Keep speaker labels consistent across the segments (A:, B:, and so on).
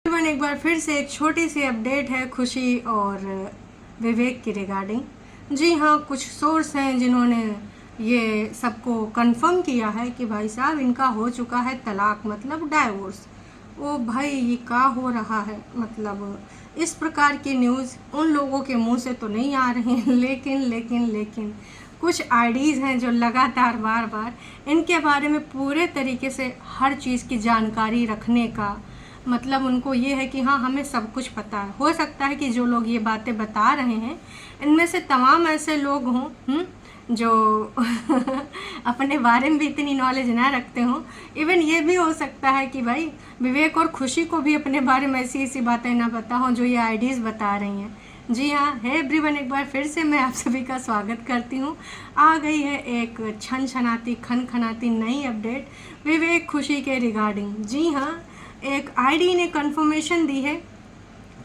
A: Everyone, एक बार फिर से एक छोटी सी अपडेट है खुशी और विवेक की रिगार्डिंग। जी हाँ, कुछ सोर्स हैं जिन्होंने ये सबको कंफर्म किया है कि भाई साहब इनका हो चुका है तलाक, मतलब डाइवोर्स। ओ भाई, ये क्या हो रहा है? मतलब इस प्रकार की न्यूज़ उन लोगों के मुंह से तो नहीं आ रही हैं, लेकिन कुछ आईडीज़ हैं जो लगातार बार बार इनके बारे में पूरे तरीके से हर चीज़ की जानकारी रखने का, मतलब उनको ये है कि हाँ, हमें सब कुछ पता है। हो सकता है कि जो लोग ये बातें बता रहे हैं इनमें से तमाम ऐसे लोग हों जो अपने बारे में भी इतनी नॉलेज ना रखते हों। इवन ये भी हो सकता है कि भाई विवेक और खुशी को भी अपने बारे में ऐसी ऐसी बातें ना पता हों जो ये आईडीज़ बता रही हैं। जी हाँ, है एवरीवन, एक बार फिर से मैं आप सभी का स्वागत करती हूँ। आ गई है एक छनछनाती खनखनाती नई अपडेट विवेक खुशी के रिगार्डिंग। जी हाँ, एक आईडी ने कंफर्मेशन दी है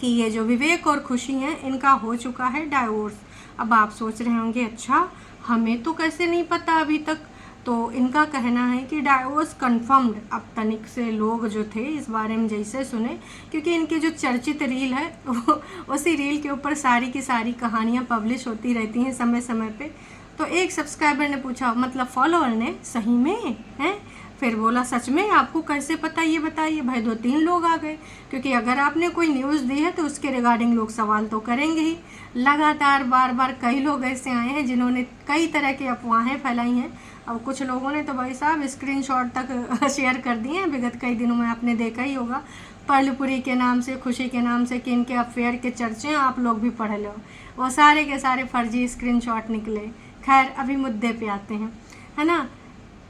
A: कि ये जो विवेक और खुशी हैं इनका हो चुका है डाइवोर्स। अब आप सोच रहे होंगे, अच्छा हमें तो कैसे नहीं पता अभी तक। तो इनका कहना है कि डाइवोर्स कंफर्म्ड। अब तनिक से लोग जो थे इस बारे में जैसे सुने, क्योंकि इनके जो चर्चित रील है वो उसी रील के ऊपर सारी की सारी कहानियाँ पब्लिश होती रहती हैं समय समय पे। तो एक सब्सक्राइबर ने पूछा, मतलब फॉलोअर ने, सही में हैं? फिर बोला, सच में? आपको कैसे पता, ये बताइए। भाई 2-3 लोग आ गए, क्योंकि अगर आपने कोई न्यूज़ दी है तो उसके रिगार्डिंग लोग सवाल तो करेंगे ही। लगातार बार बार कई लोग ऐसे आए हैं जिन्होंने कई तरह की अफवाहें फैलाई हैं। अब कुछ लोगों ने तो भाई साहब स्क्रीनशॉट तक शेयर कर दिए हैं। विगत कई दिनों में आपने देखा ही होगा, पर्लपुरी के नाम से, खुशी के नाम से, कि इनके अफेयर के चर्चे आप लोग भी पढ़ लो। वो सारे के सारे फर्जी स्क्रीनशॉट निकले। खैर, अभी मुद्दे पे आते हैं, है ना।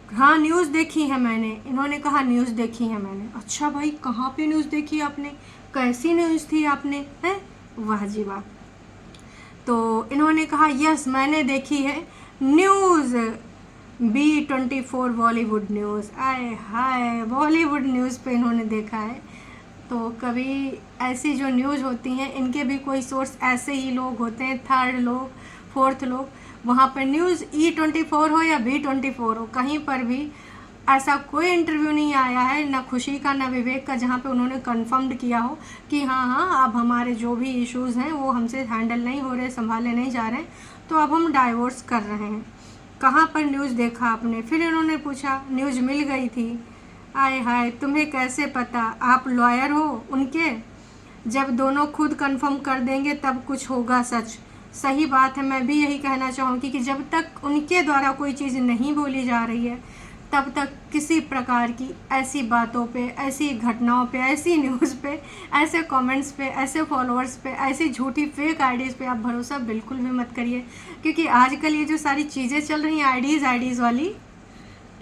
A: हाँ, न्यूज़ देखी है मैंने। इन्होंने कहा न्यूज़ देखी है मैंने। अच्छा भाई, कहाँ पे न्यूज़ देखी आपने? कैसी न्यूज़ थी आपने? हैं? वाह जी वाह। तो इन्होंने कहा, यस मैंने देखी है न्यूज़, B24 बॉलीवुड न्यूज़। आए हाय, बॉलीवुड न्यूज़ पे इन्होंने देखा है। तो कभी ऐसी जो न्यूज़ होती हैं, इनके भी कोई सोर्स ऐसे ही लोग होते हैं, थर्ड लोग, फोर्थ लोग। वहाँ पर न्यूज़ E24 हो या B24 हो, कहीं पर भी ऐसा कोई इंटरव्यू नहीं आया है, ना खुशी का ना विवेक का, जहाँ पे उन्होंने कंफर्म्ड किया हो कि हाँ हाँ, अब हमारे जो भी इश्यूज़ हैं वो हमसे हैंडल नहीं हो रहे, संभाले नहीं जा रहे, तो अब हम डाइवोर्स कर रहे हैं। कहाँ पर न्यूज़ देखा आपने? फिर इन्होंने पूछा, न्यूज़ मिल गई थी। आय हाय, तुम्हें कैसे पता? आप लॉयर हो उनके? जब दोनों खुद कंफर्म कर देंगे तब कुछ होगा सच। सही बात है, मैं भी यही कहना चाहूँगी कि जब तक उनके द्वारा कोई चीज़ नहीं बोली जा रही है तब तक किसी प्रकार की ऐसी बातों पे, ऐसी घटनाओं पे, ऐसी न्यूज़ पे, ऐसे कमेंट्स पे, ऐसे फॉलोअर्स पे, ऐसी झूठी फेक आईडीज़ पे आप भरोसा बिल्कुल भी मत करिए। क्योंकि आजकल ये जो सारी चीज़ें चल रही हैं आईडीज़ वाली,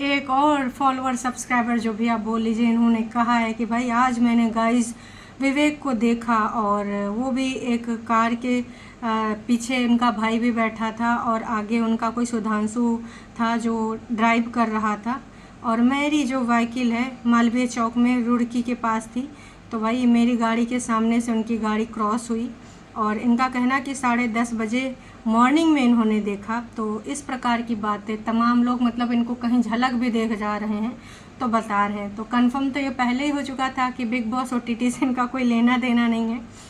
A: एक और फॉलोअर सब्सक्राइबर जो भी आप बोल लीजिए, इन्होंने कहा है कि भाई आज मैंने गाइस विवेक को देखा, और वो भी एक कार के पीछे उनका भाई भी बैठा था और आगे उनका कोई सुधांशु था जो ड्राइव कर रहा था, और मेरी जो व्हीकल है मालवीय चौक में रुड़की के पास थी। तो भाई मेरी गाड़ी के सामने से उनकी गाड़ी क्रॉस हुई, और इनका कहना कि 10:30 बजे मॉर्निंग में इन्होंने देखा। तो इस प्रकार की बातें तमाम लोग, मतलब इनको कहीं झलक भी देख जा रहे हैं तो बता रहे हैं। तो कंफर्म तो ये पहले ही हो चुका था कि बिग बॉस OTT से इनका कोई लेना देना नहीं है।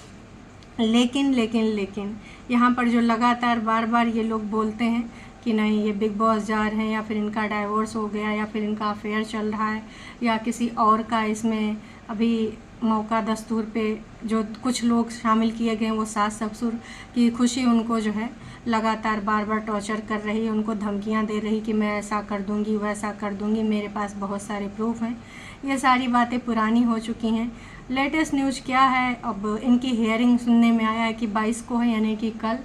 A: लेकिन यहाँ पर जो लगातार बार बार ये लोग बोलते हैं कि नहीं ये बिग बॉस जा रहे हैं, या फिर इनका डाइवोर्स हो गया, या फिर इनका अफेयर चल रहा है, या किसी और का इसमें अभी मौका दस्तूर पे जो कुछ लोग शामिल किए गए हैं, वो सास ससुर की खुशी उनको जो है लगातार बार बार टॉर्चर कर रही है, उनको धमकियां दे रही कि मैं ऐसा कर दूंगी, वैसा कर दूंगी, मेरे पास बहुत सारे प्रूफ हैं। ये सारी बातें पुरानी हो चुकी हैं। लेटेस्ट न्यूज़ क्या है, अब इनकी हियरिंग सुनने में आया है कि 22 को है, यानी कि कल।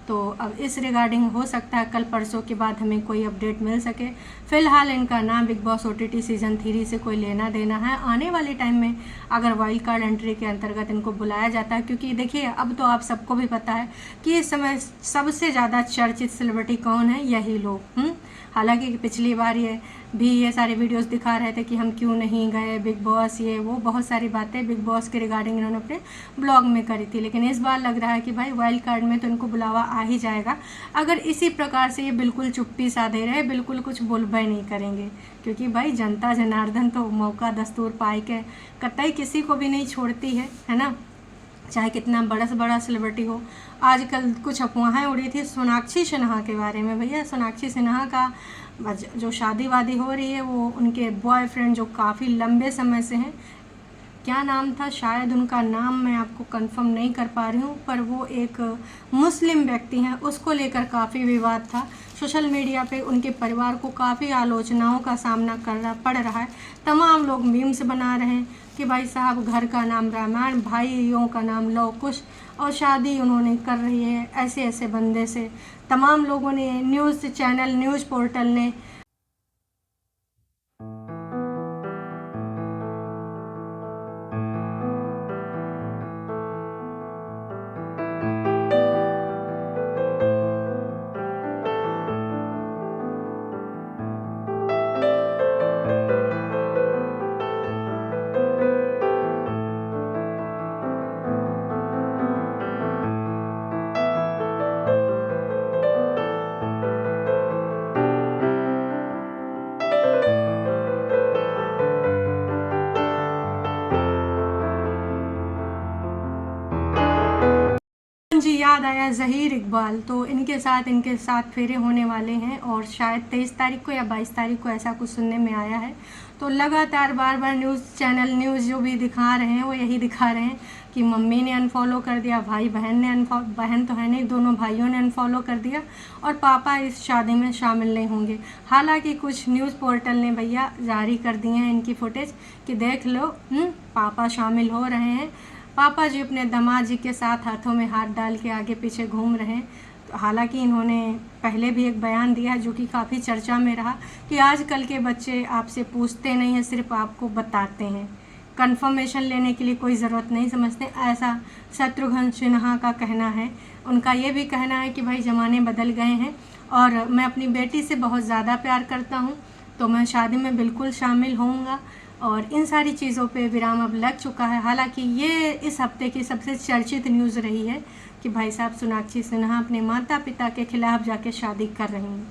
A: तो अब इस रिगार्डिंग हो सकता है कल परसों के बाद हमें कोई अपडेट मिल सके। फ़िलहाल इनका ना बिग बॉस OTT सीज़न 3 से कोई लेना देना है। आने वाले टाइम में अगर वाइल्ड कार्ड एंट्री के अंतर्गत इनको बुलाया जाता है, क्योंकि देखिए अब तो आप सबको भी पता है कि इस समय सबसे ज़्यादा चर्चित सेलिब्रिटी कौन है, यही लोग। हालांकि पिछली बार ये भी ये सारे वीडियोस दिखा रहे थे कि हम क्यों नहीं गए बिग बॉस, ये वो बहुत सारी बातें बिग बॉस के रिगार्डिंग इन्होंने अपने ब्लॉग में करी थी। लेकिन इस बार लग रहा है कि भाई वाइल्ड कार्ड में तो इनको बुलावा आ ही जाएगा, अगर इसी प्रकार से ये बिल्कुल चुप्पी साधे रहे, बिल्कुल कुछ बोलबे नहीं करेंगे, क्योंकि भाई जनता जनार्दन तो मौका दस्तूर पाई के कतई किसी को भी नहीं छोड़ती है ना, चाहे कितना बड़ा से बड़ा सेलिब्रिटी हो। आजकल कुछ अफवाहें उड़ी थी सोनाक्षी सिन्हा के बारे में। भैया सोनाक्षी सिन्हा का जो शादी वादी हो रही है वो उनके बॉयफ्रेंड जो काफ़ी लंबे समय से हैं, क्या नाम था, शायद उनका नाम मैं आपको कंफर्म नहीं कर पा रही हूँ, पर वो एक मुस्लिम व्यक्ति हैं, उसको लेकर काफ़ी विवाद था। सोशल मीडिया पे उनके परिवार को काफ़ी आलोचनाओं का सामना करना पड़ रहा है। तमाम लोग मीम्स बना रहे हैं कि भाई साहब घर का नाम रामायण, भाइयों का नाम लव कुश, और शादी उन्होंने कर रही है ऐसे ऐसे बंदे से। तमाम लोगों ने, न्यूज़ चैनल, न्यूज़ पोर्टल ने जी याद आया ज़हीर इकबाल, तो इनके साथ फेरे होने वाले हैं, और शायद 23 तारीख को या 22 तारीख को ऐसा कुछ सुनने में आया है। तो लगातार बार बार न्यूज़ चैनल, न्यूज़ जो भी दिखा रहे हैं वो यही दिखा रहे हैं कि मम्मी ने अनफॉलो कर दिया, भाई बहन ने बहन तो है नहीं, दोनों भाइयों ने अनफॉलो कर दिया, और पापा इस शादी में शामिल नहीं होंगे। हालांकि कुछ न्यूज़ पोर्टल ने भैया जारी कर दिए हैं इनकी फुटेज कि देख लो, पापा शामिल हो रहे हैं, पापा जी अपने दामाद जी के साथ हाथों में हाथ डाल के आगे पीछे घूम रहे हैं। तो हालांकि इन्होंने पहले भी एक बयान दिया जो कि काफ़ी चर्चा में रहा कि आजकल के बच्चे आपसे पूछते नहीं हैं, सिर्फ आपको बताते हैं, कंफर्मेशन लेने के लिए कोई ज़रूरत नहीं समझते, ऐसा शत्रुघ्न सिन्हा का कहना है। उनका ये भी कहना है कि भाई ज़माने बदल गए हैं और मैं अपनी बेटी से बहुत ज़्यादा प्यार करता हूँ, तो मैं शादी में बिल्कुल शामिल होऊंगा, और इन सारी चीज़ों पे विराम अब लग चुका है। हालांकि ये इस हफ्ते की सबसे चर्चित न्यूज़ रही है कि भाई साहब सोनाक्षी सिन्हा अपने माता पिता के खिलाफ जाके शादी कर रही हैं।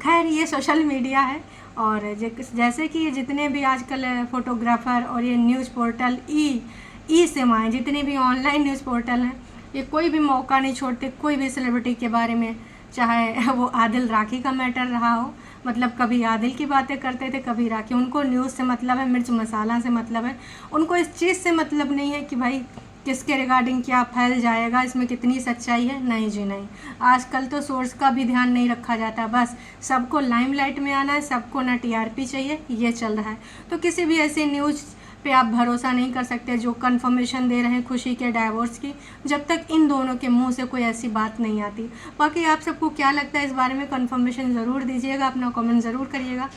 A: खैर ये सोशल मीडिया है, और जैसे कि ये जितने भी आजकल फ़ोटोग्राफ़र और ये न्यूज़ पोर्टल ई सेवाएँ, जितने भी ऑनलाइन न्यूज़ पोर्टल हैं, ये कोई भी मौका नहीं छोड़ते कोई भी सेलिब्रिटी के बारे में, चाहे वो आदिल राखी का मैटर रहा हो, मतलब कभी आदिल की बातें करते थे, कभी राखी। उनको न्यूज़ से मतलब है, मिर्च मसाला से मतलब है, उनको इस चीज़ से मतलब नहीं है कि भाई किसके रिगार्डिंग क्या फैल जाएगा, इसमें कितनी सच्चाई है। नहीं जी नहीं, आजकल तो सोर्स का भी ध्यान नहीं रखा जाता, बस सबको लाइमलाइट में आना है, सबको ना टीआरपी चाहिए, ये चल रहा है। तो किसी भी ऐसी न्यूज़ पे आप भरोसा नहीं कर सकते जो कंफर्मेशन दे रहे हैं खुशी के डाइवोर्स की, जब तक इन दोनों के मुंह से कोई ऐसी बात नहीं आती। बाकी आप सबको क्या लगता है इस बारे में, कंफर्मेशन ज़रूर दीजिएगा, अपना कमेंट ज़रूर करिएगा।